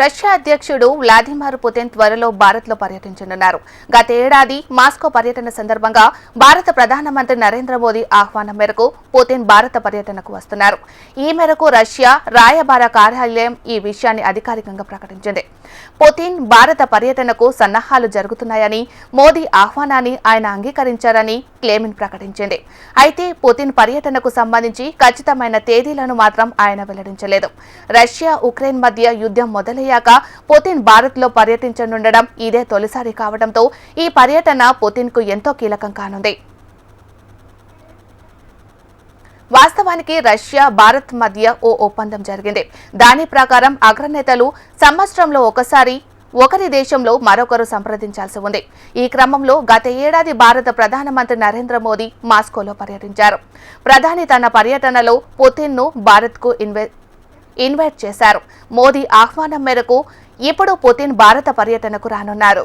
Russia అధ్యక్షుడు Vladimir Putin త్వరలో భారత్లో పర్యటించనున్నారు. గత ఏడాది మాస్కో పర్యటన సందర్భంగా భారత ప్రధానమంత్రి నరేంద్ర మోదీ ఆహ్వానం మేరకు పుతిన్ భారత పర్యటనకు వస్తున్నారు. ఈ మేరకు రష్యా రాయబార కార్యాలయం ఈ విషయాన్ని అధికారికంగా ప్రకటించింది. పుతిన్ భారత పర్యటనకు సన్నాహాలు జరుగుతున్నాయని, మోదీ ఆహ్వానాన్ని ఆయన అంగీకరించారని క్లెమిన్ ప్రకటించింది. అయితే పుతిన్ పర్యటనకు సంబంధించి ఖచ్చితమైన తేదీలను మాత్రం ఆయన వెల్లడించలేదు. రష్యా ఉక్రెయిన్ మధ్య యుద్ధం మొదలయ్యాక పుతిన్ భారత్లో పర్యటించనుండడం ఇదే తొలిసారి కావడంతో ఈ పర్యటన పుతిన్కు ఎంతో కీలకం కానుంది. వాస్తవానికి రష్యా భారత్ మధ్య ఓ ఒప్పందం జరిగింది. దాని ప్రకారం అగ్రనేతలు సంవత్సరంలో ఒకరి దేశంలో మరొకరు సంప్రదించాల్సి ఉంది. ఈ క్రమంలో గత ఏడాది భారత ప్రధానమంత్రి నరేంద్ర మోదీ మాస్కోలో పర్యటించారు. ప్రధాని తన పర్యటనలో పుతిన్ను భారత్కు ఇన్వైట్ చేశారు. మోదీ ఆహ్వానం మేరకు ఇప్పుడు పుతిన్ భారత పర్యటనకు రానున్నారు.